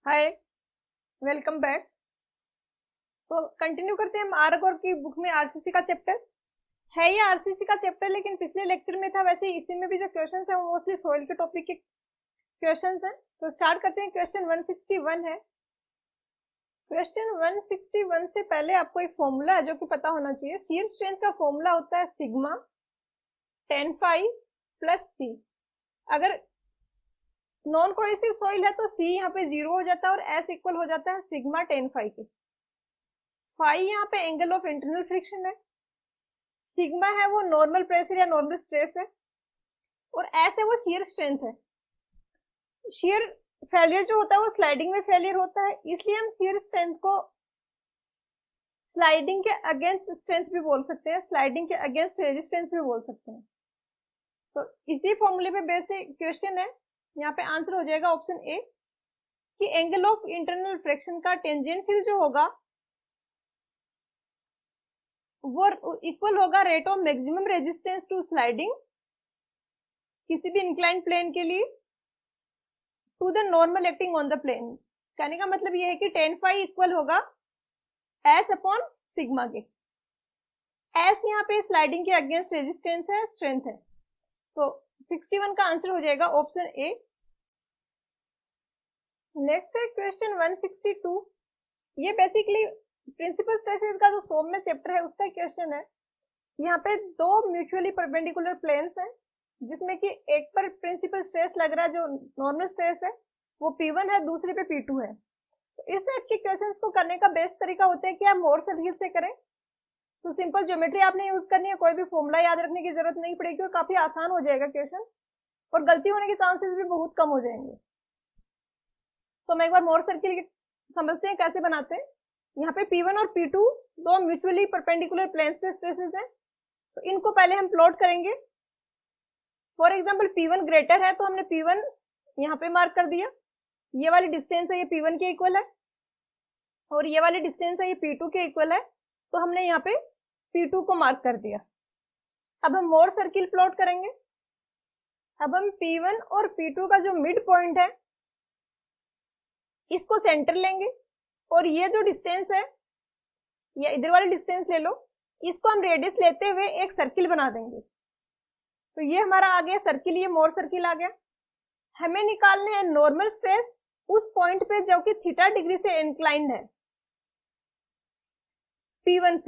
हाय, welcome back. तो continue करते हैं हम आरगौर की बुक में आरसीसी का चैप्टर है। ये आरसीसी का चैप्टर लेकिन पिछले लेक्चर में था, वैसे इसी में भी जो क्वेश्चंस है वो मोस्टली सोइल के टॉपिक के क्वेश्चंस हैं। तो स्टार्ट करते हैं। क्वेश्चन 161 है। क्वेश्चन 161 से पहले आपको एक फॉर्मूला है जो कि पता होना चाहिए। शियर स्ट्रेंथ का फॉर्मूला होता है सिग्मा टेन फाइव प्लस सी। अगर नॉन कोहेसिव सॉइल है तो सी यहाँ पे 0 हो जाता है और एस इक्वल हो जाता है सिग्मा टेन फाइव के। फाई यहाँ पे एंगल ऑफ इंटरनल फ्रिक्शन है, सिग्मा है वो नॉर्मल प्रेशर या नॉर्मल स्ट्रेस है, और एस है वो शियर स्ट्रेंथ है। शियर फेलियर जो होता है वो स्लाइडिंग में फेलियर होता है, इसलिए हम शियर स्ट्रेंथ को स्लाइडिंग के अगेंस्ट स्ट्रेंथ भी बोल सकते हैं, स्लाइडिंग के अगेंस्ट रेजिस्टेंस भी बोल सकते हैं। तो इसी फॉर्मूले पे बेस्ड क्वेश्चन है। यहाँ पे आंसर हो जाएगा ऑप्शन ए कि एंगल ऑफ इंटरनल फ्रिक्शन का टेंजेंशियल जो होगा वो इक्वल होगा rate of maximum resistance to sliding किसी भी इंक्लाइन प्लेन के लिए to the normal acting on the plane. कहने का मतलब ये है कि टेन फाइव इक्वल होगा एस अपॉन सिग्मा के। एस यहाँ पे स्लाइडिंग के अगेंस्ट रेजिस्टेंस है, स्ट्रेंथ है। तो 61 का आंसर हो जाएगा ऑप्शन ए। नेक्स्ट है क्वेश्चन 162। ये बेसिकली प्रिंसिपल स्ट्रेसेस का जो 100 में चैप्टर है उसका क्वेश्चन है। यहाँ पे दो म्यूचुअली परपेंडिकुलर प्लेन्स हैं जिसमें कि एक पर प्रिंसिपल स्ट्रेस लग रहा है जो नॉर्मल स्ट्रेस है वो P1 है, दूसरे पे P2 है। तो इस टाइप के क्वेश्चंस को करने का बेस्ट तरीका होता है कि आप मोर सर्किल से करें। तो सिंपल ज्योमेट्री आपने यूज करनी है, कोई भी फॉर्मूला याद रखने की जरूरत नहीं पड़ेगी और काफी आसान हो जाएगा क्वेश्चन, और गलती होने के चांसेस भी बहुत कम हो जाएंगे। तो हम एक बार मोर सर्किल समझते हैं कैसे बनाते हैं। यहाँ पे P1 और P2 दो म्यूचुअली परपेंडिकुलर प्लेन्स पे स्ट्रेसेस हैं, तो इनको पहले हम प्लॉट करेंगे। फॉर एग्जाम्पल P1 ग्रेटर है तो हमने P1 यहाँ पे मार्क कर दिया, ये वाली डिस्टेंस है ये P1 के इक्वल है, और ये वाली डिस्टेंस है ये P2 के इक्वल है, तो हमने यहाँ पे P2 को मार्क कर दिया। अब हम मोर सर्किल प्लॉट करेंगे। अब हम P1 और P2 का जो मिड पॉइंट है इसको सेंटर लेंगे, और ये जो डिस्टेंस है या इधर वाली डिस्टेंस ले लो, इसको हम रेडियस लेते हुए एक सर्किल बना देंगे। तो ये हमारा आ गया सर्किल, ये मोर सर्किल आ गया। हमें निकालना है नॉर्मल स्ट्रेस उस पॉइंट पे जो कि थीटा डिग्री से इंक्लाइंड है। P1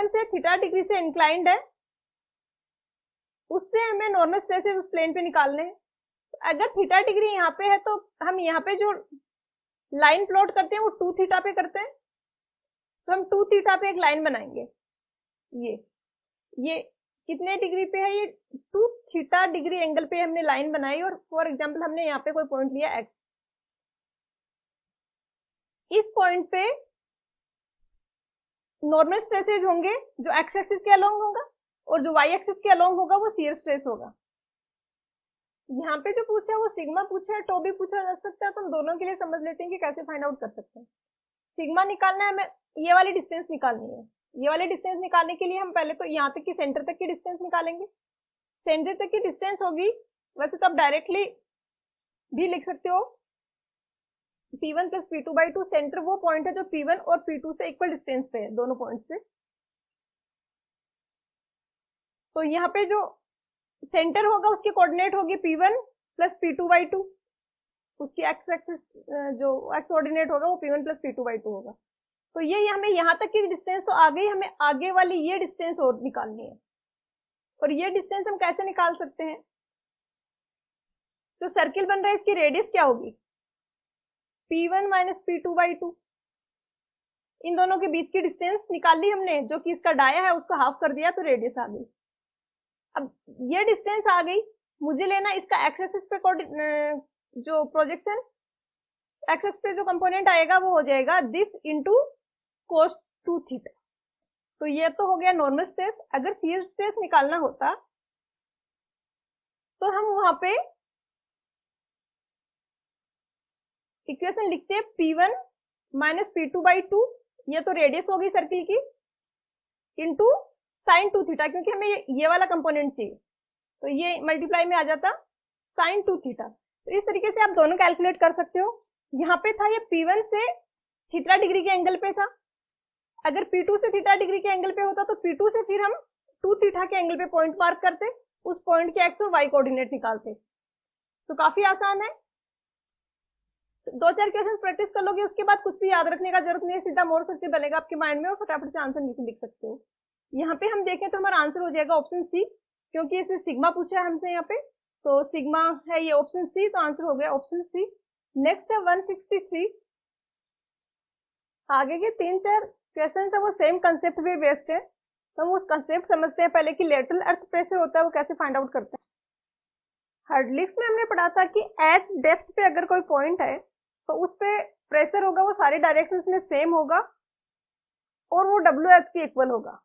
से थीटा डिग्री से इंक्लाइंड है, उससे हमें नॉर्मल स्ट्रेसेस उस प्लेन पे निकालने हैं। अगर थीटा डिग्री यहाँ पे है तो हम यहाँ पे जो लाइन प्लॉट करते हैं वो 2 थीटा पे करते हैं, तो हम 2 थीटा पे एक लाइन बनाएंगे। ये कितने डिग्री पे है, ये 2 थीटा डिग्री एंगल पे हमने लाइन बनाई, और फॉर एग्जांपल हमने यहाँ पे कोई पॉइंट लिया x। इस पॉइंट पे नॉर्मल स्ट्रेसेज होंगे जो x एक्सिस के अलोंग होगा, और जो y एक्सिस के अलोंग होगा वो शियर स्ट्रेस होगा। यहाँ पे जो पूछा है वो सिग्मा पूछा है, टो भी पूछा जा सकता है, तो हम दोनों के लिए समझ लेते हैं कि कैसे फाइंड आउट कर सकते हैं। सिग्मा निकालना है, हमें ये वाली डिस्टेंस निकालनी है। ये वाली डिस्टेंस निकालने के लिए हम पहले तो यहाँ तक की सेंटर तक की डिस्टेंस निकालेंगे। सेंटर तक की डिस्टेंस होगी, वैसे तो आप डायरेक्टली भी लिख सकते हो P1 plus P2 by 2। Centre वो पॉइंट है जो P1 और P2 से इक्वल डिस्टेंस पे है, दोनों पॉइंट से। तो यहाँ पे जो सेंटर होगा उसकी कोऑर्डिनेट होगी P1 प्लस P2 बाई 2, उसकी एक्स एक्सिस जो एक्स ऑर्डिनेट होगा वो P1 प्लस P2 बाई 2 होगा। तो ये हमें यहाँ तक की डिस्टेंस तो आ गई, हमें आगे वाली ये डिस्टेंस और निकालनी है। और ये डिस्टेंस हम कैसे निकाल सकते हैं, जो सर्किल बन रहा है इसकी रेडियस क्या होगी, P1 माइनस P2 बाई 2। इन दोनों के बीच की डिस्टेंस निकाल ली हमने, जो कि इसका डाया है उसको हाफ कर दिया तो रेडियस आ गई। अब ये डिस्टेंस आ गई, मुझे लेना इसका एक्स एक्सिस पे जो प्रोजेक्शन एक्स एक्सिस पे जो कंपोनेंट आएगा वो हो जाएगा दिस इंटू cos 2 थीटा। तो ये तो हो गया नॉर्मल स्ट्रेस। अगर शियर स्ट्रेस निकालना होता तो हम वहां पे इक्वेशन लिखते हैं P1 माइनस P2 बाई 2, ये तो रेडियस होगी सर्किल की, इंटू साइन 2 थीटा, क्योंकि हमें ये वाला कंपोनेंट चाहिए, तो ये मल्टीप्लाई में आ जाता साइन 2 थीटा। तो इस तरीके से आप दोनों कैलकुलेट कर सकते हो। यहाँ पे था ये P1 से थीटा डिग्री के एंगल पे था, अगर P2 से थीटा डिग्री के एंगल पे होता तो P2 से फिर हम 2 थीटा के एंगल पे पॉइंट मार्क करते, उस पॉइंट के एक्स और वाई कोऑर्डिनेट निकालते। तो काफी आसान है, दो चार क्वेश्चन प्रैक्टिस कर लोगे उसके बाद कुछ भी याद रखने का जरूरत नहीं है, सीधा मोर सकते बनेगा आपके माइंड में और फटाफट से आंसर लिख सकते हो। यहाँ पे हम देखें तो हमारा आंसर हो जाएगा ऑप्शन सी, क्योंकि इसे सिग्मा पूछा है हमसे यहाँ पे, तो सिग्मा है ये ऑप्शन सी, तो आंसर हो गया ऑप्शन सी। नेक्स्ट है 163। आगे के 3-4 क्वेश्चन है वो सेम कंसेप्ट पे बेस्ड है, तो हम उस कंसेप्ट समझते हैं पहले कि लेटरल अर्थ प्रेशर होता है वो कैसे फाइंड आउट करते हैं। हार्डलिक्स में हमने पढ़ा था कि एच डेप्थ पे अगर कोई पॉइंट है तो उस पे प्रेशर होगा वो सारे डायरेक्शंस में सेम होगा और वो WH के इक्वल होगा।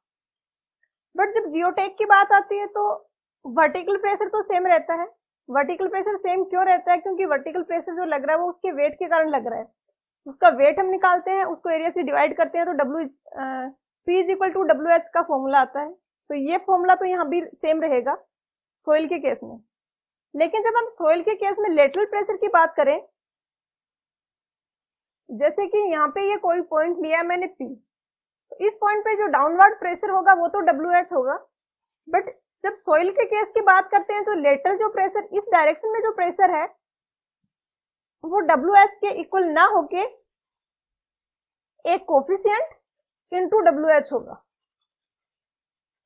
बट जब जियोटेक की बात आती है तो वर्टिकल प्रेशर तो सेम रहता है। वर्टिकल प्रेशर सेम क्यों रहता है? क्योंकि वर्टिकल प्रेशर जो लग रहा है वो उसके वेट के कारण लग रहा है, उसका वेट हम निकालते हैं, उसको एरिया से डिवाइड करते हैं, तो P is equal to WH का फॉर्मूला आता है। तो ये फॉर्मूला तो यहाँ भी सेम रहेगा सोइल के केस में। लेकिन जब हम सोइल के केस में लेटरल प्रेशर की बात करें, जैसे कि यहाँ पे ये कोई पॉइंट लिया है मैंने P, तो इस पॉइंट पे जो डाउनवर्ड प्रेशर होगा वो तो WH होगा। बट जब सोइल के केस की बात करते हैं तो लेटरल जो प्रेशर, इस डायरेक्शन में जो प्रेशर है वो WH के इक्वल ना होके एक कोफिशिएंट इनटू WH होगा।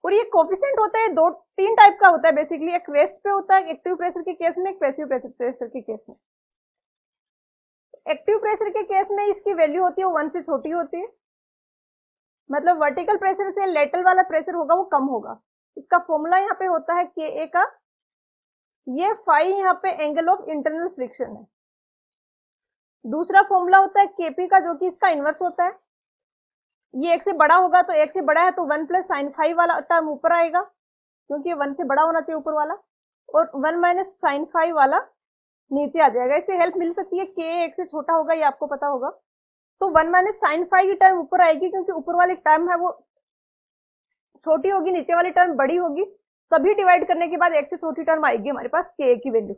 और ये कोफिशिएंट होता है 2-3 टाइप का होता है बेसिकली, एक रेस्ट पे होता है एक्टिव प्रेशर के केस में, एक पैसिव प्रेशर के केस में। एक्टिव प्रेशर के केस में इसकी वैल्यू होती है 1 से छोटी होती है, मतलब वर्टिकल प्रेशर से लेटरल वाला प्रेशर होगा वो कम होगा। इसका फॉर्मूला यहाँ पे होता है Ka का, ये फाई यहाँ पे एंगल ऑफ इंटरनल फ्रिक्शन है। दूसरा फॉर्मूला होता है Kp का, जो कि इसका इनवर्स होता है। ये 1 से बड़ा होगा तो 1 से बड़ा है तो 1 प्लस साइन फाई वाला टर्म ऊपर आएगा, क्योंकि 1 से बड़ा होना चाहिए ऊपर वाला, और 1 माइनस साइन फाई वाला नीचे आ जाएगा। इससे हेल्प मिल सकती है, Ka 1 से छोटा होगा, ये आपको पता होगा, तो 1 माइनस साइन फाई की टर्म ऊपर आएगी, क्योंकि ऊपर वाली टर्म है वो छोटी होगी, नीचे वाली टर्म बड़ी होगी, तभी डिवाइड करने के बाद 1 से छोटी टर्म आएगी हमारे पास Ka की वैल्यू।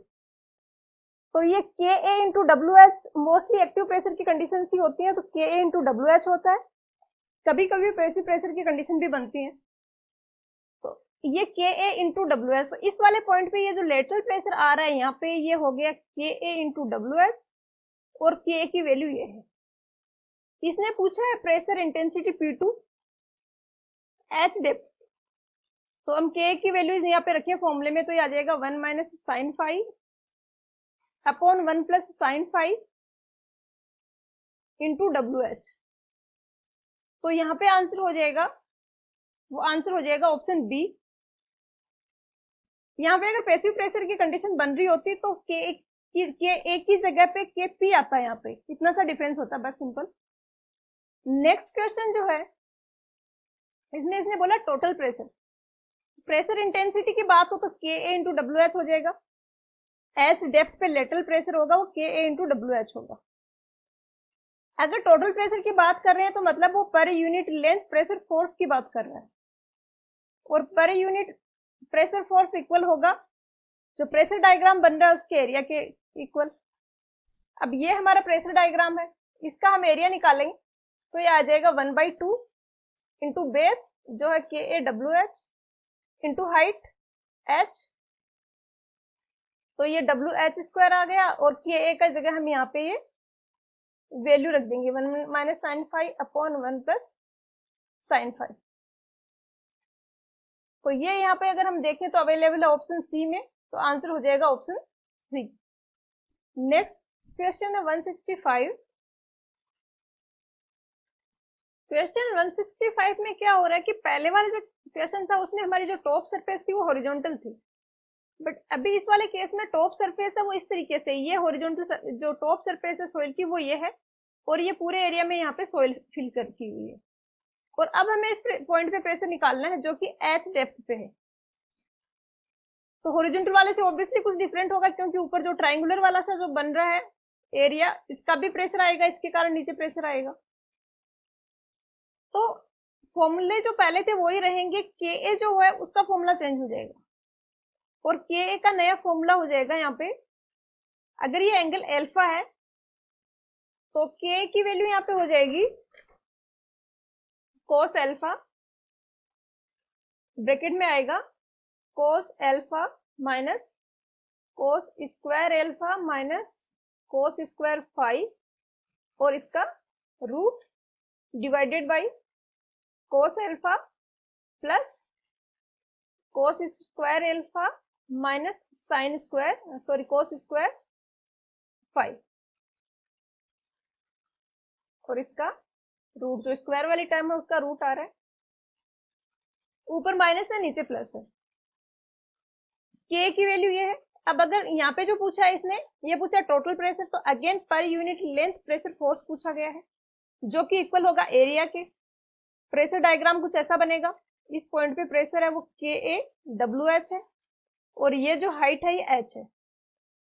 तो ये Ka into WH mostly active pressure की कंडीशन ही होती है, तो Ka इंटू WH होता है। कभी कभी पैसिव प्रेशर की कंडीशन भी बनती है, तो ये Ka इंटू WH। तो इस वाले पॉइंट पे ये जो लेटरल प्रेशर आ रहा है यहाँ पे, ये हो गया Ka इंटू WH, और Ka की वैल्यू ये है। इसने पूछा है pressure intensity P2, H depth, तो हम Ka की वैल्यू यहाँ पे रखे फॉर्मूले में, तो ये आ जाएगा 1 minus sine phi upon 1 plus sine phi into WH। तो यहाँ पे आंसर हो जाएगा, वो आंसर हो जाएगा ऑप्शन बी। यहाँ पे अगर पैसिव प्रेशर की कंडीशन बन रही होती तो Ka की जगह पे Kp आता है, यहाँ पे इतना सा डिफरेंस होता है, बस सिंपल। नेक्स्ट क्वेश्चन जो है इसने बोला टोटल प्रेशर, प्रेशर इंटेंसिटी की बात हो तो Ka इंटू WH हो जाएगा। H डेप्थ पे लेटरल प्रेशर होगा वो Ka इंटू WH होगा। अगर टोटल प्रेशर की बात कर रहे हैं तो मतलब वो per unit length pressure force की बात कर रहा है, और per unit pressure force equal होगा जो प्रेशर डायग्राम बन रहा है उसके एरिया के इक्वल। अब ये हमारा प्रेशर डायग्राम है, इसका हम एरिया निकालेंगे तो ये आ जाएगा 1/2 इंटू बेस जो है KAWH इंटू हाइट H, तो ये WH² आ गया, और Ka का जगह हम यहाँ पे ये वैल्यू रख देंगे 1 minus sine phi upon 1 plus sine phi. तो ये यहाँ पे अगर हम देखें तो अवेलेबल है ऑप्शन सी में, तो आंसर हो जाएगा ऑप्शन सी। नेक्स्ट क्वेश्चन है 165। क्वेश्चन 165 में क्या हो रहा है कि पहले वाले जो क्वेश्चन था उसमें हमारी जो टॉप सरफेस थी वो हॉरिजॉन्टल थी, बट अभी इस वाले केस में टॉप सरफेस है वो इस तरीके से, ये हॉरिजॉन्टल जो टॉप सरफेस है सोइल की वो ये है, और ये पूरे एरिया में यहाँ पे सोइल फिल की हुई है, और अब हमें इस पॉइंट पे प्रेशर निकालना है जो कि H डेप्थ पे है। तो हॉरिजॉन्टल वाले से ऑब्वियसली कुछ डिफरेंट होगा, क्योंकि ऊपर जो ट्रायंगुलर वाला सा जो बन रहा है एरिया, इसका भी प्रेशर आएगा, इसके कारण नीचे प्रेशर आएगा। तो फॉर्मूले जो पहले थे वही रहेंगे, Ka जो है उसका फॉर्मूला चेंज हो जाएगा, और Ka का नया फॉर्मूला हो जाएगा यहाँ पे अगर ये एंगल अल्फा है तो के की वैल्यू यहाँ पे हो जाएगी कोस अल्फा, ब्रैकेट में आएगा cos alpha minus cos square alpha minus cos square phi, और इसका root divided by cos alpha plus cos square alpha minus sine square sorry cos square phi, और इसका रूट जो स्क्वायर वाली term है उसका रूट आ रहा है, ऊपर माइनस है नीचे प्लस है। के की वैल्यू ये है। अब अगर यहाँ पे जो पूछा है इसने, ये पूछा टोटल प्रेशर, तो again per unit length pressure force पूछा गया है जो कि इक्वल होगा एरिया के। प्रेशर डायग्राम कुछ ऐसा बनेगा, इस पॉइंट पे प्रेशर है वो के ए डब्ल्यू एच है, और ये जो हाइट है ये एच है।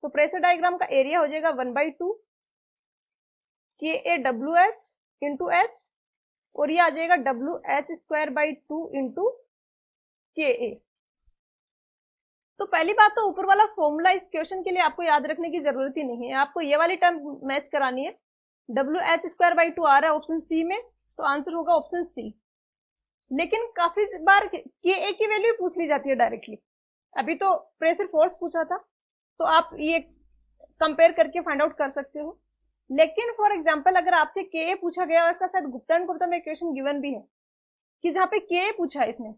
तो प्रेशर डायग्राम का एरिया हो जाएगा 1/2 के A W H into H, और ये आ जाएगा W H square by 2 into के ए। तो पहली बात तो ऊपर वाला फॉर्मूला इस क्वेश्चन के लिए आपको याद रखने की जरूरत ही नहीं है, आपको ये वाली टर्म मैच करानी है। डब्ल्यू एच स्क्वायर बाई 2 आ रहा है ऑप्शन सी में, तो आंसर होगा ऑप्शन सी। लेकिन काफी बार के ए की वैल्यू पूछ ली जाती है डायरेक्टली। अभी तो प्रेशर फोर्स पूछा था, तो आप ये कंपेयर करके फाइंड आउट कर सकते हो। लेकिन फॉर एग्जांपल अगर आपसे के ए पूछा गया, वैसा शायद गुप्ता एंड गुप्ता में क्वेश्चन गिवन भी है कि जहाँ पे के ए पूछा है इसने,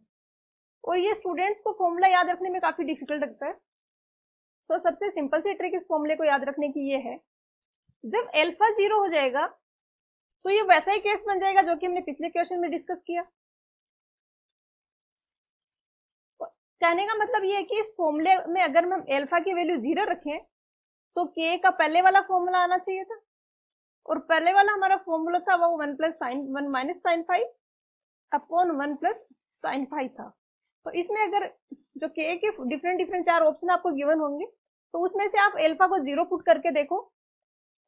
और ये स्टूडेंट्स को फॉर्मूला याद रखने में काफी डिफिकल्ट लगता है। तो सबसे सिंपल सी ट्रिक इस फॉर्मूले को याद रखने की ये है, जब अल्फा 0 हो जाएगा तो ये वैसा ही केस बन जाएगा जो कि हमने पिछले क्वेश्चन में डिस्कस किया। तो कहने का मतलब ये है कि इस फॉर्मूले में अगर हम अल्फा की वैल्यू 0 रखें तो के का पहले वाला फॉर्मूला आना चाहिए था, और पहले वाला हमारा फॉर्मूला था वो 1 minus sine phi upon 1 plus sine phi था। तो इसमें अगर जो के के डिफरेंट 4 ऑप्शन आपको गिवन होंगे, तो उसमें से आप अल्फा को 0 पुट करके देखो,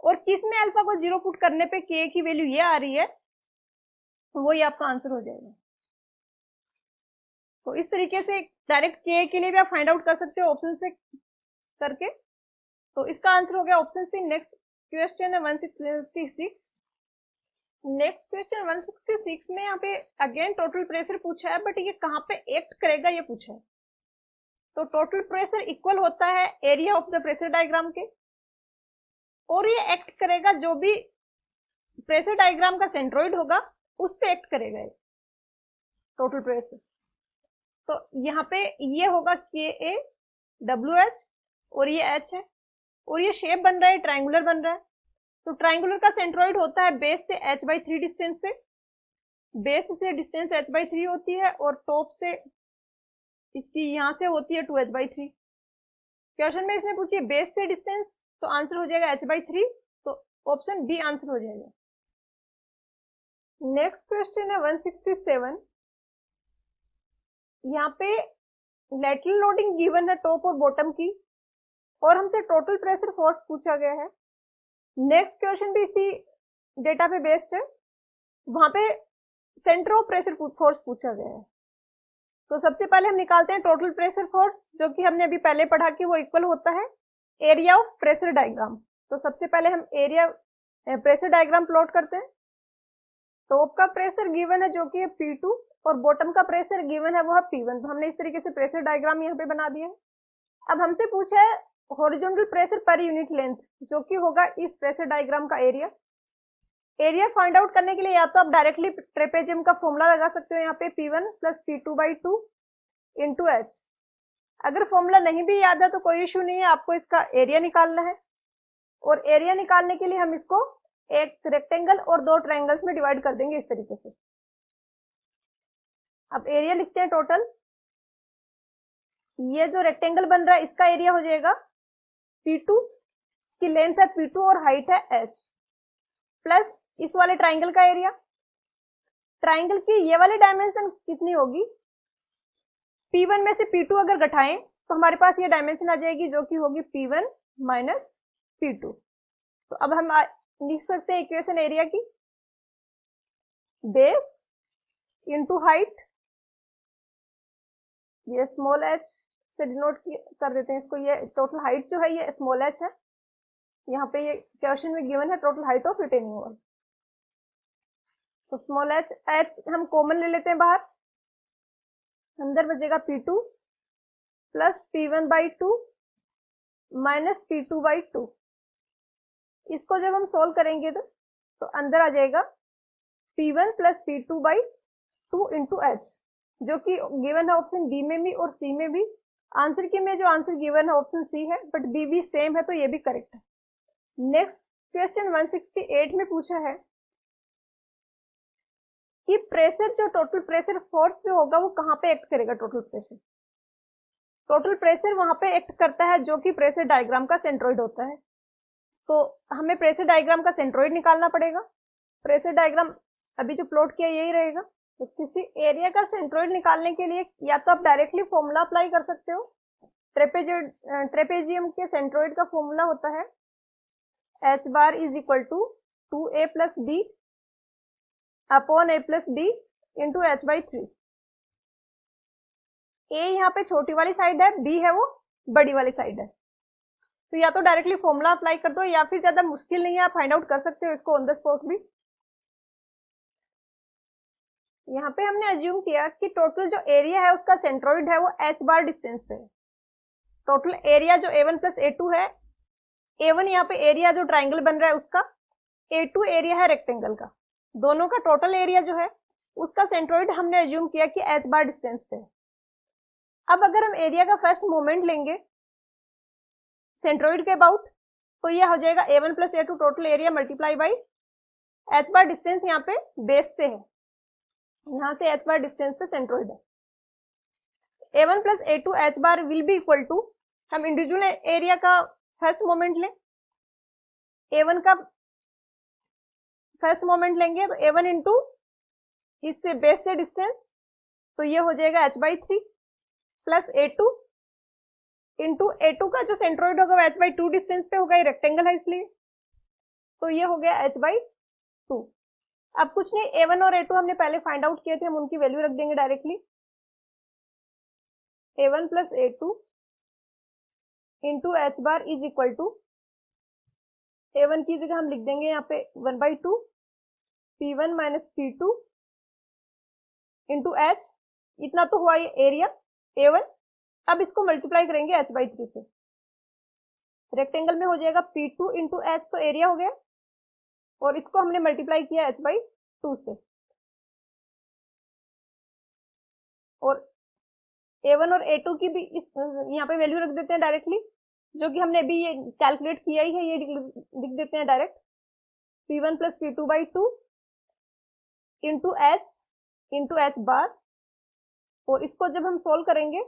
और किस में अल्फा को 0 पुट करने पे के की वैल्यू ये आ रही है, तो वही आपका आंसर हो जाएगा। तो इस तरीके से डायरेक्ट के लिए भी आप फाइंड आउट कर सकते हो ऑप्शन से करके। तो इसका आंसर हो गया ऑप्शन सी। नेक्स्ट क्वेश्चन है 166। नेक्स्ट क्वेश्चन 166 में यहाँ पे अगेन टोटल प्रेशर पूछा है, बट ये कहाँ पे एक्ट करेगा ये पूछा है। तो टोटल प्रेशर इक्वल होता है area of the pressure diagram के, और ये एक्ट करेगा जो भी प्रेशर डायग्राम का सेंट्रोइड होगा उस पे एक्ट करेगा ये टोटल प्रेशर। तो यहाँ पे ये होगा के ए डब्ल्यू एच, और ये एच है, और ये शेप बन रहा है ट्रायंगुलर बन रहा है। तो ट्रायंगुलर का सेंट्रोइड होता है बेस से h/3 डिस्टेंस पे, बेस से डिस्टेंस h/3 होती है, और टॉप से इसकी यहां से होती है 2h/3। क्वेश्चन में इसने पूछी बेस से डिस्टेंस, तो आंसर हो जाएगा h/3, तो ऑप्शन बी आंसर हो जाएगा। नेक्स्ट क्वेश्चन है 167। यहाँ पे लेटरल लोडिंग गिवन है टॉप और बॉटम की, और हमसे टोटल प्रेशर फोर्स पूछा गया है। नेक्स्ट क्वेश्चन भी इसी डेटा पे बेस्ड है, वहां पे सेंटर ऑफ प्रेशर फोर्स पूछा गया है। तो सबसे पहले हम निकालते हैं टोटल प्रेशर फोर्स, जो कि हमने अभी पहले पढ़ा कि वो इक्वल होता है एरिया ऑफ प्रेशर डायग्राम। तो सबसे पहले हम एरिया प्रेशर डायग्राम प्लॉट करते हैं। टॉप का प्रेशर गिवन है जो कि है P2, और बॉटम का प्रेशर गिवन है वो है P1। तो हमने इस तरीके से प्रेशर डायग्राम यहाँ पे बना दिया है। अब हमसे पूछा है horizontal pressure per unit length, जो कि होगा इस प्रेशर डायग्राम का एरिया। एरिया फाइंड आउट करने के लिए या तो आप डायरेक्टली ट्रेपेजियम का फॉर्मूला लगा सकते हो यहाँ पे P1 plus P2/2 into H. अगर फॉर्मूला नहीं भी याद है तो कोई इश्यू नहीं है, आपको इसका एरिया निकालना है, और एरिया निकालने के लिए हम इसको एक रेक्टेंगल और 2 ट्रायंगल्स में डिवाइड कर देंगे इस तरीके से। अब एरिया लिखते हैं टोटल। ये जो रेक्टेंगल बन रहा है इसका एरिया हो जाएगा P2, इसकी लेंथ है P2 और हाइट है h, प्लस इस वाले ट्राइंगल का एरिया। ट्राइंगल की ये वाली डायमेंशन कितनी होगी, P1 में से P2 अगर घटाएं तो हमारे पास ये डायमेंशन आ जाएगी जो कि होगी P1 माइनस P2। तो अब हम लिख सकते हैं इक्वेशन एरिया की, बेस इंटू हाइट, ये स्मॉल h से डिनोट कर देते हैं इसको, ये टोटल हाइट जो है ये स्मॉल h है, यहाँ पे ये क्वेश्चन में गिवन है total height of retaining wall. तो स्मॉल एच, एच हम कॉमन ले लेते हैं बाहर, अंदर बचेगा P2 plus P1/2 minus P2/2। इसको जब हम सोल्व करेंगे तो अंदर आ जाएगा P1 plus P2/2 into H, जो कि गिवन है ऑप्शन बी में भी और सी में भी। आंसर की में जो आंसर गिवन है ऑप्शन सी है, बट बी भी सेम है तो ये भी करेक्ट है। नेक्स्ट क्वेश्चन 168 में पूछा है कि प्रेशर, जो टोटल प्रेशर फोर्स जो होगा वो कहाँ पे एक्ट करेगा। टोटल प्रेशर वहां पे एक्ट करता है जो कि प्रेशर डायग्राम का सेंट्रोइड होता है। तो हमें प्रेशर डायग्राम का सेंट्रोइड निकालना पड़ेगा। प्रेशर डायग्राम अभी जो प्लॉट किया यही रहेगा। तो किसी एरिया का सेंट्रोइड निकालने के लिए या तो आप डायरेक्टली फॉर्मूला अप्लाई कर सकते हो। ट्रेपेजियम के सेंट्रोइड का फॉर्मूला होता है h bar is equal to 2a plus B upon a plus B into h/3। a यहाँ पे छोटी वाली साइड है, b है वो बड़ी वाली साइड है। तो या तो डायरेक्टली फॉर्मूला अप्लाई कर दो या फिर ज्यादा मुश्किल नहीं है, आप फाइंड आउट कर सकते हो इसको ऑन द स्पॉट भी। यहाँ पे हमने अज्यूम किया कि टोटल जो एरिया है उसका सेंट्रोइड है वो h बार डिस्टेंस पे है। टोटल एरिया जो a1 प्लस a2 है, a1 यहाँ पे एरिया जो ट्राइंगल बन रहा है उसका, a2 एरिया है रेक्टेंगल का, दोनों का टोटल एरिया जो है उसका सेंट्रोइड हमने अज्यूम किया कि h बार डिस्टेंस पे है। अब अगर हम एरिया का फर्स्ट मोमेंट लेंगे सेंट्रोइड के अबाउट, तो ये हो जाएगा a1 plus a2 total area multiply by h bar distance यहाँ पे बेस से है, यहाँ से h बार डिस्टेंस पे सेंट्रोइड है। a1 plus a2 h bar will be equal to, हम इंडिविजुअल एरिया का फर्स्ट मोमेंट लें, a1 का फर्स्ट मोमेंट लेंगे तो a1 इंटू इससे बेस से डिस्टेंस, तो ये हो जाएगा h/3 plus a2 into a2 का जो सेंट्रोइड होगा वो h/2 डिस्टेंस पे होगा, ये रेक्टेंगल है इसलिए, तो ये हो गया h/2। अब कुछ नहीं, a1 और a2 हमने पहले फाइंड आउट किए थे, हम उनकी वैल्यू रख देंगे directly. a1 plus a2 into h bar is equal to, a1 की जगह हम लिख देंगे यहाँ पे 1/2 P1 minus P2 into h, इतना तो हुआ ये एरिया a1। अब इसको मल्टीप्लाई करेंगे h/3 से, रेक्टेंगल में हो जाएगा P2 इंटू h, तो एरिया हो गया, और इसको हमने मल्टीप्लाई किया h/2 से, और a1 और a2 की भी यहाँ पे वैल्यू रख देते हैं डायरेक्टली, जो कि हमने अभी ये कैलकुलेट किया ही है, ये लिख देते हैं direct P1 plus P2/2 into h बार, और इसको जब हम सोल्व करेंगे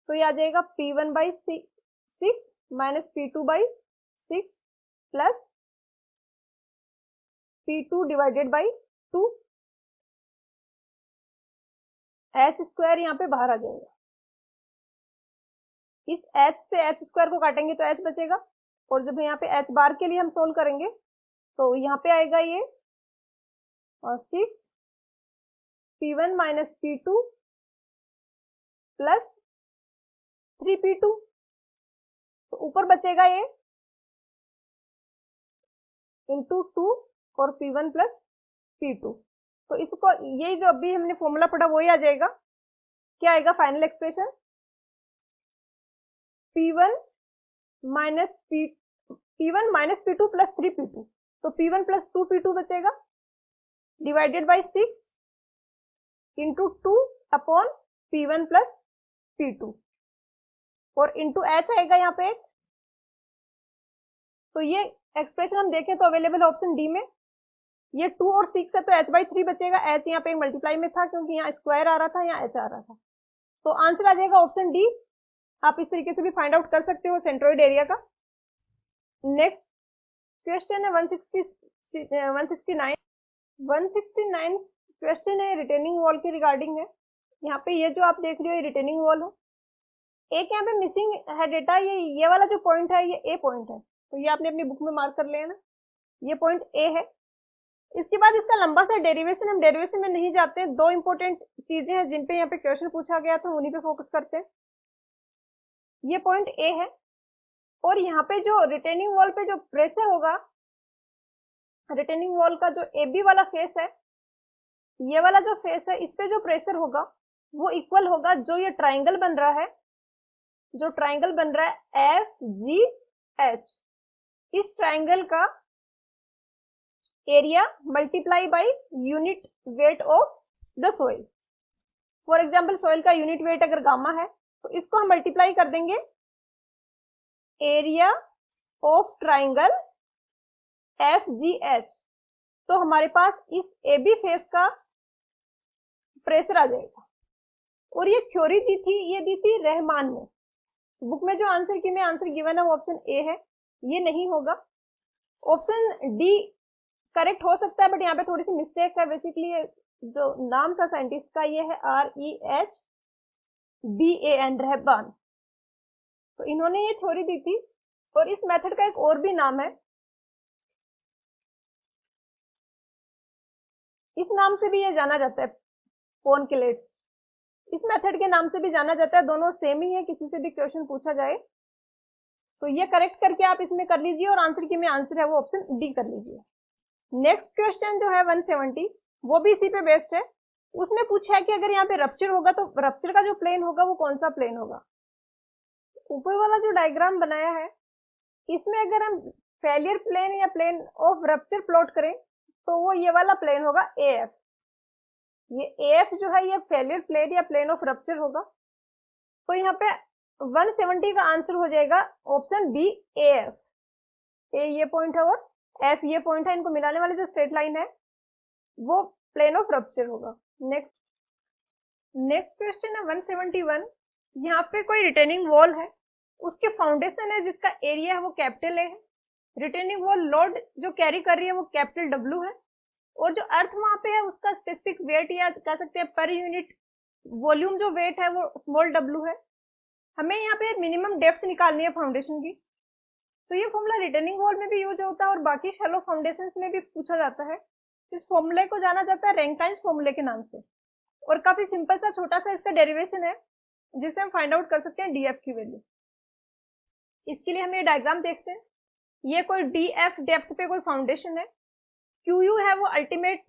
तो ये आ जाएगा P1/6 minus P2/6 plus P2 divided by 2, h square यहाँ पे बाहर आ जाएगा। इस h से h स्क्वायर को काटेंगे तो h बचेगा, और जब यहाँ पे h बार के लिए हम सोल्व करेंगे तो यहाँ पे आएगा ये 6 P1 minus P2 plus 3P2, तो ऊपर बचेगा ये इंटू 2 और P1 प्लस P2। तो इसको, यही जो अभी हमने फॉर्मूला पढ़ा वही आ जाएगा। क्या आएगा final expression, P1 minus P2 plus 3P2, तो P1 प्लस 2P2 बचेगा divided by 6 into 2 upon P1 plus P2, और इंटू h आएगा यहाँ पे। तो ये एक्सप्रेशन हम देखें तो अवेलेबल ऑप्शन डी में, ये 2 और 6 है तो h/3 बचेगा, h यहाँ पे मल्टीप्लाई में था क्योंकि यहाँ स्क्वायर आ रहा था, यहाँ h आ रहा था, तो आंसर आ जाएगा ऑप्शन डी। आप इस तरीके से भी फाइंड आउट कर सकते हो सेंट्रोइड एरिया का। नेक्स्ट क्वेश्चन है 169 क्वेश्चन है रिटेनिंग वॉल के रिगार्डिंग है। यहाँ पे ये जो आप देख रहे हो ये रिटेनिंग वॉल है, एक यहाँ पे मिसिंग है डेटा, ये वाला जो पॉइंट है ये ए पॉइंट है, तो ये आपने अपनी बुक में मार्क कर लिया ना, ये पॉइंट ए है। इसके बाद इसका लंबा सा डेरिवेशन, हम डेरिवेशन में नहीं जाते, दो इंपॉर्टेंट चीजें हैं जिन पे यहाँ पे क्वेश्चन पूछा गया था, उन्हीं पे फोकस करते हैं। ये पॉइंट ए है, और यहाँ पे जो रिटेनिंग वॉल पे जो प्रेशर होगा, रिटेनिंग वॉल का जो AB वाला फेस है, ये वाला जो फेस है, इस पे जो प्रेशर होगा वो इक्वल होगा जो ये ट्राइंगल बन रहा है, जो ट्राइंगल बन रहा है FGH, इस ट्राइंगल का area multiply by unit weight of the soil. For example soil का यूनिट वेट अगर गामा है तो इसको हम मल्टीप्लाई कर देंगे एरिया ऑफ ट्राइंगल FGH, तो हमारे पास इस AB फेस का प्रेशर आ जाएगा। और ये थ्योरी दी थी, ये दी थी रहमान ने। बुक में जो आंसर की में आंसर गिवन है वो ऑप्शन ए है, ये नहीं होगा। ऑप्शन डी करेक्ट हो सकता है, बट यहाँ पे थोड़ी सी मिस्टेक है। बेसिकली जो नाम था साइंटिस्ट का ये है REHBAN, रहमान। तो इन्होंने ये थ्योरी दी थी। और इस मेथड का एक और भी नाम है, इस नाम से भी ये जाना जाता है, पोनकिलेट्स, इस मेथड के नाम से भी जाना जाता है। दोनों सेम ही है, किसी से भी क्वेश्चन पूछा जाए तो ये करेक्ट करके आप इसमें कर लीजिए और आंसर की में आंसर है वो ऑप्शन डी कर लीजिए। नेक्स्ट क्वेश्चन जो है 170, वो भी इसी पे बेस्ड है। उसमें पूछा है कि अगर यहाँ पे रप्चर होगा तो रप्चर का जो प्लेन होगा वो कौन सा प्लेन होगा। ऊपर वाला जो डायग्राम बनाया है इसमें अगर हम फेलियर प्लेन या प्लेन ऑफ रप्चर प्लॉट करें तो वो ये वाला प्लेन होगा AF। ये AF जो है ये फेलियर प्लेन या प्लेन ऑफ रप्चर होगा। तो यहाँ पे 170 का आंसर हो जाएगा ऑप्शन बी AF। A ये पॉइंट है और F ये पॉइंट है, इनको मिलाने वाली जो स्ट्रेट लाइन है वो प्लेन ऑफ रप्चर होगा। नेक्स्ट क्वेश्चन है 171। यहाँ पे कोई रिटेनिंग वॉल है, उसके फाउंडेशन है जिसका एरिया है वो कैपिटल A है, रिटेनिंग वॉल लोड जो कैरी कर रही है वो कैपिटल W है, और जो अर्थ वहां पे है उसका स्पेसिफिक वेट या कह सकते हैं पर यूनिट वॉल्यूम जो वेट है वो स्मॉल w है। हमें यहाँ पे मिनिमम डेप्थ निकालनी है फाउंडेशन की। तो ये फॉर्मूला रिटेनिंग वॉल में भी यूज होता है और बाकी शैलो फाउंडेशंस में भी पूछा जाता है। इस फॉर्मूले को जाना जाता है रैंकाइन्स फॉर्मूले के नाम से, और काफी सिंपल सा छोटा सा इसका डेरिवेशन है जिससे हम फाइंड आउट कर सकते हैं DF की वैल्यू। इसके लिए हम ये डायग्राम देखते हैं। ये कोई DF डेप्थ पे कोई फाउंडेशन है, QU है वो अल्टीमेट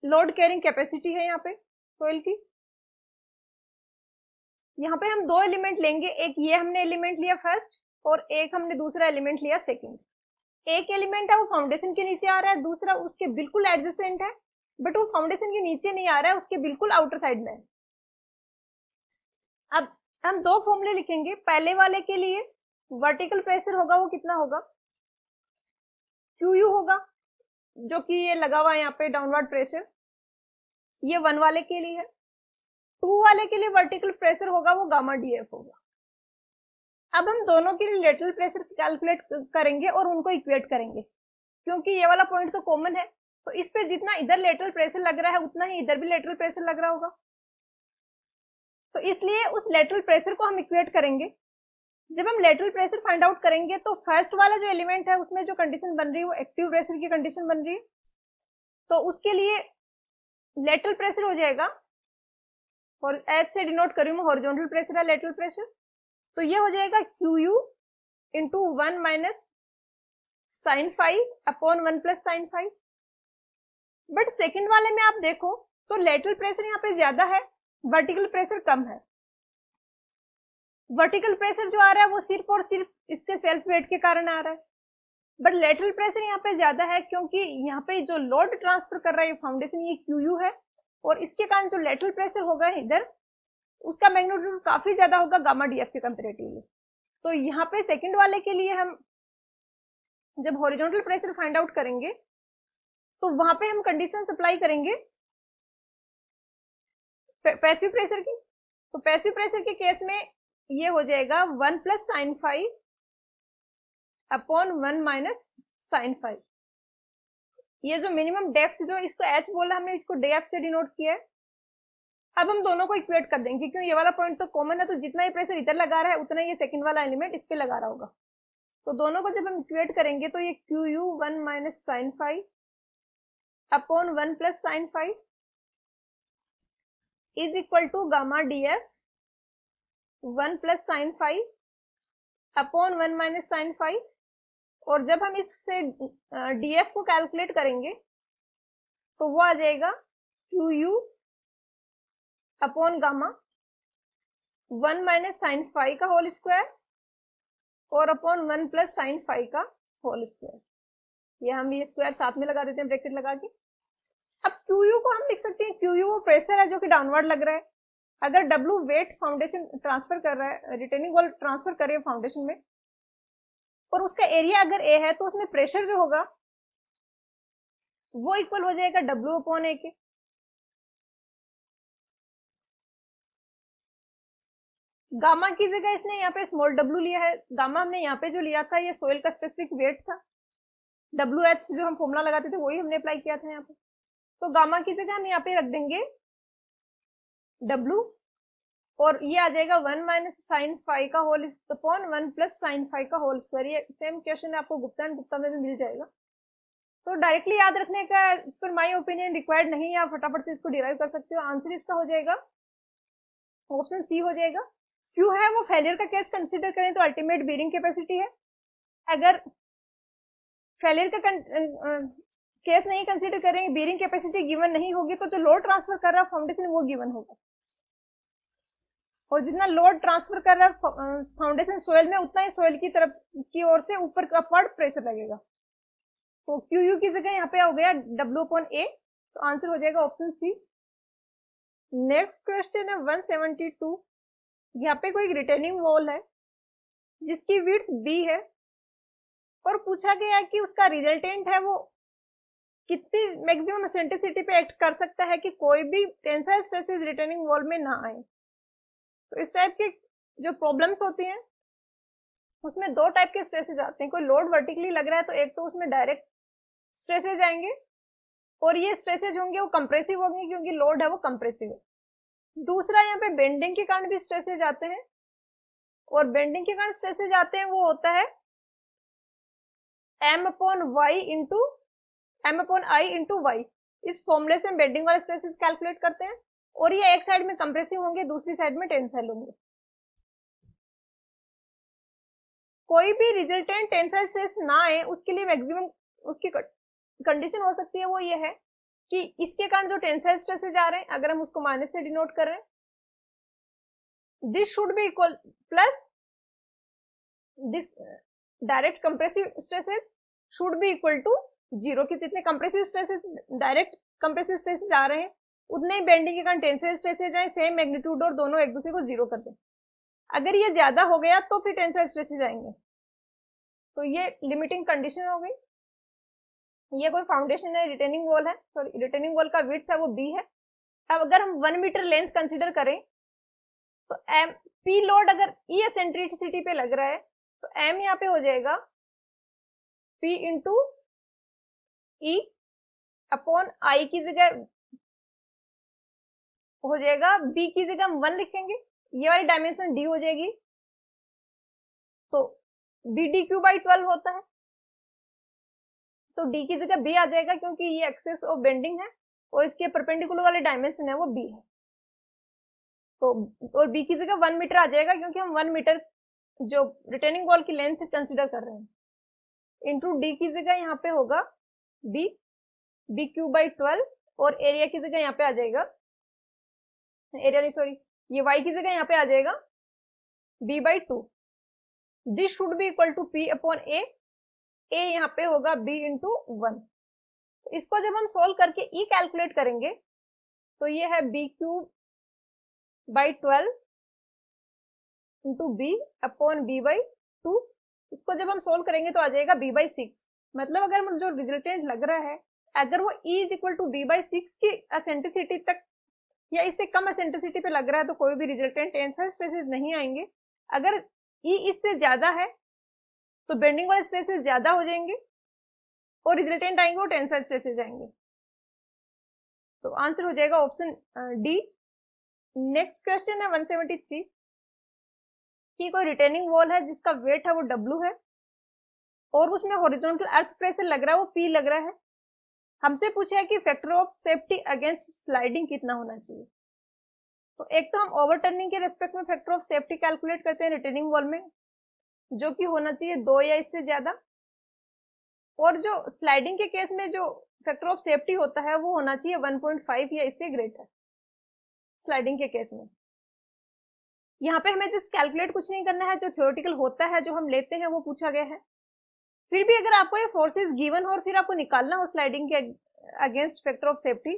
लोड कैरिंग कैपेसिटी है यहाँ पे सोइल की। यहाँ पे हम दो एलिमेंट लेंगे, एक ये हमने एलिमेंट लिया फर्स्ट और एक हमने दूसरा एलिमेंट लिया सेकंड। एक एलिमेंट है वो फाउंडेशन के नीचे आ रहा है, दूसरा उसके बिल्कुल एडजेसेंट है, बट वो फाउंडेशन के नीचे नहीं आ रहा है, उसके बिल्कुल आउटर साइड में है। अब हम दो फॉर्मूले लिखेंगे। पहले वाले के लिए वर्टिकल प्रेशर होगा वो कितना होगा, QU होगा, जो कि ये लगा हुआ है यहाँ पे डाउनवर्ड प्रेशर, ये 1 वाले के लिए है। 2 वाले के लिए वर्टिकल प्रेशर होगा वो गामा DF होगा। अब हम दोनों के लिए लेटरल प्रेशर कैलकुलेट करेंगे और उनको इक्वेट करेंगे, क्योंकि ये वाला पॉइंट तो कॉमन है, तो इस पे जितना इधर लेटरल प्रेशर लग रहा है उतना ही इधर भी लेटरल प्रेशर लग रहा होगा। तो इसलिए उस लेटरल प्रेशर को हम इक्वेट करेंगे। जब हम लेटरल प्रेशर फाइंड आउट करेंगे तो फर्स्ट वाला जो एलिमेंट है उसमें जो कंडीशन बन रही है वो एक्टिव प्रेशर की कंडीशन बन रही है, तो उसके लिए लेटरल प्रेशर हो जाएगा, और H से डिनोट करूं मैं हॉरिजॉन्टल प्रेशर है लेटरल प्रेशर, तो ये हो जाएगा QU into 1 minus sine phi upon 1 plus sine phi. But second वाले में आप देखो तो लेटरल प्रेशर यहाँ पे ज्यादा है, वर्टिकल प्रेशर कम है। वर्टिकल प्रेशर जो आ रहा है वो सिर्फ और सिर्फ इसके सेल्फ वेट के कारण आ रहा है, बट लेटरल प्रेशर यहाँ पे ज्यादा है क्योंकि यहाँ पे जो लोड ट्रांसफर कर रहा है फाउंडेशन ये QU है, और इसके कारण जो लेटरल प्रेशर होगा इधर उसका मैग्नीट्यूड काफी ज्यादा होगा गामा DF के कंपेरेटिवली। तो यहाँ पे सेकंड वाले के लिए हम जब हॉरिजॉन्टल प्रेशर फाइंड आउट करेंगे तो वहां पे हम कंडीशन अप्लाई करेंगे पैसिव प्रेशर की। तो पैसिव प्रेशर के केस में ये हो जाएगा 1 plus sine phi upon 1 minus sine phi. ये जो मिनिमम डेप्थ जो इसको H बोला हमने, इसको DF से डिनोट किया है। अब हम दोनों को इक्वेट कर देंगे क्योंकि ये वाला पॉइंट तो कॉमन है, तो जितना ही प्रेशर इधर लगा रहा है उतना ही ये सेकंड वाला एलिमेंट इस पे लगा रहा होगा। तो दोनों को जब हम इक्वेट करेंगे तो ये QU 1 minus sine phi upon 1 plus sine phi is equal to gamma DF 1 plus sine phi upon 1 minus sine phi, और जब हम इससे डीएफ को कैलकुलेट करेंगे तो वो आ जाएगा Q U upon gamma 1 minus sine phi का होल स्क्वायर और अपॉन 1 प्लस साइन फाइव का होल स्क्वायर। ये हम ये स्क्वायर साथ में लगा देते हैं ब्रैकेट लगा के। अब क्यू यू को हम लिख सकते हैं, क्यू यू वो प्रेशर है जो कि डाउनवर्ड लग रहा है। अगर डब्ल्यू वेट फाउंडेशन ट्रांसफर कर रहा है, रिटेनिंग वॉल ट्रांसफर कर रही है फाउंडेशन में, और उसका एरिया अगर ए है तो उसमें प्रेशर जो होगा वो इक्वल हो जाएगा डब्ल्यू अपॉन ए के। गामा की जगह इसने यहाँ पे स्मॉल डब्ल्यू लिया है। गामा हमने यहाँ पे जो लिया था ये सोइल का स्पेसिफिक वेट था। डब्ल्यू एच जो हम फॉर्मुला लगाते थे वही हमने अप्लाई किया था यहाँ पे। तो गामा की जगह हम यहाँ पे रख देंगे डब्ल्यू, और ये आ जाएगा 1 माइनस साइन फाइव का whole upon 1 plus sine phi का होल स्क्वायर। ये सेम क्वेश्चन आपको गुप्ता एंड गुप्ता में भी मिल जाएगा। तो डायरेक्टली याद रखने का इस पर माय ओपिनियन रिक्वायर्ड नहीं है, आप फटाफट से इसको डिराइव कर सकते हो। आंसर इसका हो जाएगा ऑप्शन सी हो जाएगा। क्यों है वो फेलियर का केस कंसीडर करें तो अल्टीमेट बेरिंग कैपेसिटी है। अगर फेलियर का केस नहीं कंसीडर करेंगे, बेरिंग कैपेसिटी गिवन नहीं होगी, तो जो लोड ट्रांसफर कर रहा है फाउंडेशन वो गिवन होगा, और जितना लोड ट्रांसफर कर रहा है फाउंडेशन सोइल में उतना ही सोइल की तरफ की ओर से ऊपर का अपवर्ड प्रेशर लगेगा। तो क्यू यू की जगह यहाँ पे हो गया डब्ल्यू अपॉन ए, तो आंसर हो जाएगा ऑप्शन सी। नेक्स्ट क्वेश्चन है 172। यहाँ पे कोई रिटेनिंग वॉल है जिसकी विड्थ बी है और पूछा गया कि उसका रिजल्टेंट है वो कितनी मैक्सिमम एसेंट्रिसिटी पे एक्ट कर सकता है कि कोई भी टेंसाइल स्ट्रेसेस रिटेनिंग वॉल में ना आए। तो इस टाइप के जो प्रॉब्लम्स होती हैं उसमें दो टाइप के स्ट्रेसेस आते हैं। कोई लोड वर्टिकली लग रहा है तो एक तो उसमें डायरेक्ट स्ट्रेसेज आएंगे, और ये स्ट्रेसेज होंगे वो कंप्रेसिव होंगे क्योंकि लोड है वो कंप्रेसिव है। दूसरा यहाँ पे बेंडिंग के कारण भी स्ट्रेसेज आते हैं, और बेंडिंग के कारण स्ट्रेसेज आते हैं वो होता है m upon Y into m upon I into Y. इस फॉर्मूले से हम बेंडिंग वाले स्ट्रेसेज कैलकुलेट करते हैं, और ये एक साइड में कंप्रेसिव होंगे दूसरी साइड में टेंसाइल होंगे। कोई भी रिजल्टेंट टेंसाइल स्ट्रेस ना आए उसके लिए मैक्सिमम उसकी कंडीशन हो सकती है वो ये है कि इसके कारण जो टेंसाइल स्ट्रेसेज आ रहे हैं अगर हम उसको माइनस से डिनोट कर रहे हैं, this should be equal plus this direct compressive stresses should be equal to zero. कि जितने compressive stresses direct compressive stresses आ रहे हैं उतने ही बेंडिंग के कारण टेंसाइल स्ट्रेसेज आए सेम मैग्नीट्यूड, और दोनों एक दूसरे को जीरो कर दें। अगर ये ज्यादा हो गया तो फिर टेंसाइल स्ट्रेसेज आएंगे। तो ये लिमिटिंग कंडीशन हो गई। ये कोई फाउंडेशन है, रिटेनिंग वॉल है, सॉरी रिटेनिंग वॉल का विड्थ है वो बी है। अब अगर हम 1 मीटर लेंथ कंसीडर करें तो एम पी लोड अगर ई एसेंट्रिसिटी पे लग रहा है तो एम यहाँ पे हो जाएगा P into E upon I की जगह हो जाएगा बी की जगह हम 1 लिखेंगे, ये वाली डायमेंशन डी हो जाएगी, तो बी डी क्यू बाई 12 होता है। तो डी की जगह बी आ जाएगा क्योंकि ये एक्सेस ऑफ बेंडिंग है और इसके परपेंडिकुलर वाले डायमेंशन है वो बी है। तो और बी की जगह 1 मीटर आ जाएगा क्योंकि हम 1 मीटर जो रिटेनिंग वॉल की लेंथ कंसीडर कर रहे हैं, इंटू डी की जगह यहाँ पे होगा बी, बी क्यू बाई 12, और एरिया की जगह यहाँ पे आ जाएगा, एरिया नहीं सॉरी, ये वाई की जगह यहाँ पे आ जाएगा B by 2। This should be equal to P upon A, A यहाँ पे होगा बी इंटू 1। इसको जब हम सोल्व करके ई कैलकुलेट करेंगे तो ये है B cube by 12 into B upon B by 2। इसको जब हम सोल्व करेंगे तो आ जाएगा बी बाई 6। मतलब अगर जो रिजल्टेंट लग रहा है अगर वो E is equal to B by 6 की एसेंट्रिसिटी तक या इससे कम एसेंट्रिसिटी पे लग रहा है तो कोई भी रिजल्टेंट टेंसाइल स्ट्रेसेस नहीं आएंगे। अगर ई इससे ज्यादा है तो बेंडिंग वाले स्ट्रेसेस ज्यादा हो जाएंगे और रिजल्टेंट आएंगे वो टेंसाइल स्ट्रेसेस आएंगे। तो आंसर हो जाएगा ऑप्शन डी। नेक्स्ट क्वेश्चन है 173 कि कोई रिटेनिंग वॉल है जिसका वेट है वो W है और उसमें हॉरिजॉन्टल अर्थ प्रेशर लग रहा है वो P लग रहा है। हमसे पूछा है कि factor of safety against sliding कितना होना चाहिए। तो एक तो हम ओवरटर्निंग के रेस्पेक्ट में फैक्टर ऑफ सेफ्टी कैलकुलेट करते हैं रिटेनिंग वॉल में, जो कि होना चाहिए 2 या इससे ज्यादा। और जो स्लाइडिंग के केस में जो फैक्टर ऑफ सेफ्टी होता है वो होना चाहिए 1.5 या इससे ग्रेटर, स्लाइडिंग के केस में। यहाँ पे हमें जस्ट कैलकुलेट कुछ नहीं करना है, जो थ्योरेटिकल होता है जो हम लेते हैं वो पूछा गया है। फिर भी अगर आपको ये फोर्सेस गिवन हो और फिर आपको निकालना हो स्लाइडिंग के अगेंस्ट फैक्टर ऑफ सेफ्टी,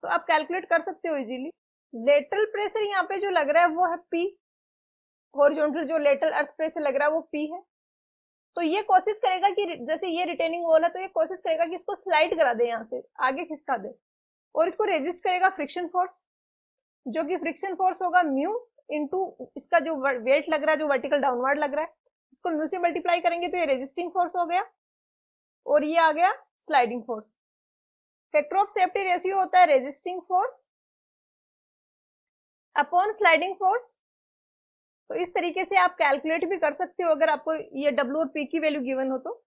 तो आप कैलकुलेट कर सकते हो इजीली। लेटरल प्रेशर यहाँ पे जो लग रहा है वो है P, हॉरिजॉन्टल जो लेटरल अर्थ प्रेशर लग रहा है वो P है। तो ये कोशिश करेगा कि जैसे ये रिटेनिंग वॉल है तो ये कोशिश करेगा कि इसको स्लाइड करा दे, यहाँ से आगे खिसका दे, और इसको रेजिस्ट करेगा फ्रिक्शन फोर्स, जो कि फ्रिक्शन फोर्स होगा म्यू इनटू इसका जो वेट लग रहा है, जो वर्टिकल डाउनवर्ड लग रहा है, इसको म्यू से मल्टीप्लाई करेंगे तो ये रेजिस्टिंग फोर्स हो गया, और ये आ गया sliding force. Factor of safety ratio होता है resisting force upon sliding force. तो इस तरीके से आप कैलकुलेट भी कर सकते हो अगर आपको ये W और P की वैल्यू गिवन हो तो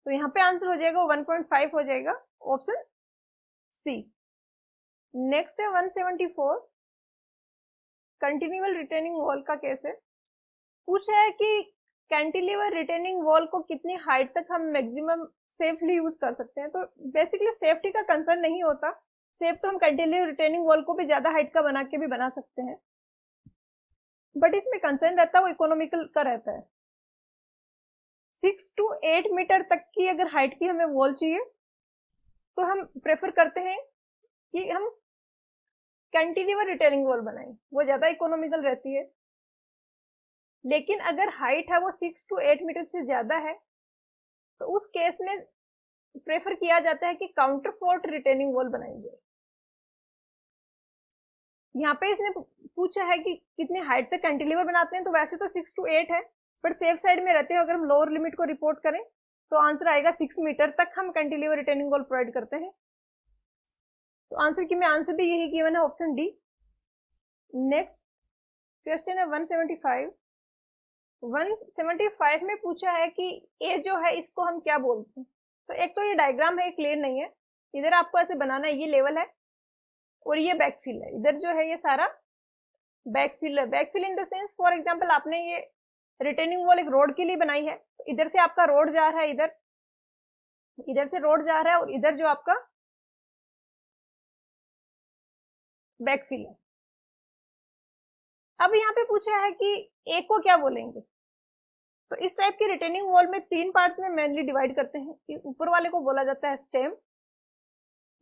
यहाँ पे आंसर हो जाएगा 1.5 हो जाएगा, ऑप्शन सी। नेक्स्ट है 174, कंटिन्यूअल रिटेनिंग वॉल का केस है। पूछा है कि कैंटिलीवर रिटेनिंग वॉल को कितनी हाइट तक हम मैक्सिमम सेफली यूज कर सकते हैं। तो बेसिकली सेफ्टी का कंसर्न नहीं होता, सेफ तो हम कैंटिलीवर रिटेनिंग वॉल को भी ज्यादा हाइट का बना के भी बना सकते हैं, बट इसमें कंसर्न रहता है वो इकोनॉमिकल का रहता है। 6 to 8 मीटर तक की अगर हाइट की हमें वॉल चाहिए तो हम प्रेफर करते हैं कि हम कैंटिलीवर रिटेनिंग वॉल बनाएं, वो ज्यादा इकोनॉमिकल रहती है। लेकिन अगर हाइट है वो 6 to 8 मीटर से ज्यादा है तो उस केस में प्रेफर किया जाता है कि काउंटर फोर्ट रिटेनिंग वॉल बनाई जाए। यहाँ पे इसने पूछा है कि कितनी हाइट तक कैंटिलीवर बनाते हैं, तो वैसे तो 6 to 8 है, बट सेफ साइड में रहते हैं अगर हम लोअर लिमिट को रिपोर्ट करें तो आंसर आएगा 6 मीटर तक हम कैंटिलीवर रिटेनिंग वॉल प्रोवाइड करते हैं। तो आंसर की में आंसर भी यही गिवन है, ऑप्शन डी। नेक्स्ट क्वेश्चन है 175। 175 में पूछा है कि ए जो है इसको हम क्या बोलते हैं। तो एक तो ये डायग्राम है, क्लियर नहीं है, इधर आपको ऐसे बनाना है, ये लेवल है और ये बैकफिल है, इधर जो है ये सारा बैकफिल है। Backfill in the sense, for example आपने ये रिटेनिंग वॉल एक रोड के लिए बनाई है, तो इधर से आपका रोड जा रहा है, इधर से रोड जा रहा है और इधर जो आपका बैकफिल है। अब यहाँ पे पूछा है कि ए को क्या बोलेंगे। तो इस टाइप की रिटेनिंग वॉल में 3 पार्ट्स में मेनली डिवाइड करते हैं कि ऊपर वाले को बोला जाता है स्टेम,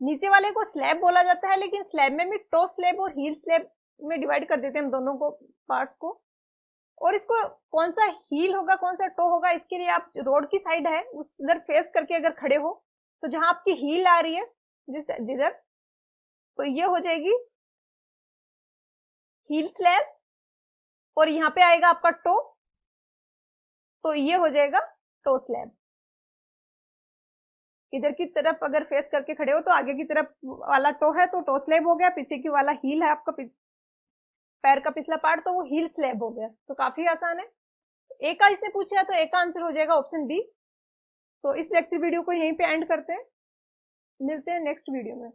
नीचे वाले को स्लैब बोला जाता है, लेकिन स्लैब में भी टो स्लैब और हील स्लैब में डिवाइड कर देते हैं हम दोनों को पार्ट्स को। और इसको कौन सा हील होगा कौन सा टो होगा, इसके लिए आप रोड की साइड है उस इधर फेस करके अगर खड़े हो तो जहां आपकी हील आ रही है जिधर, तो ये हो जाएगी हील स्लैब, और यहाँ पे आएगा आपका टो, तो ये हो जाएगा टो स्लैब। इधर की तरफ अगर फेस करके खड़े हो तो आगे की तरफ वाला टो है तो टो स्लैब हो गया, पीछे की वाला हील है आपका पैर का पिछला पार्ट, तो वो हील स्लैब हो गया। तो काफी आसान है। ए का इसने पूछा है तो ए का आंसर हो जाएगा ऑप्शन बी। तो इस लेक्चर वीडियो को यहीं पे एंड करते हैं, मिलते हैं नेक्स्ट वीडियो में।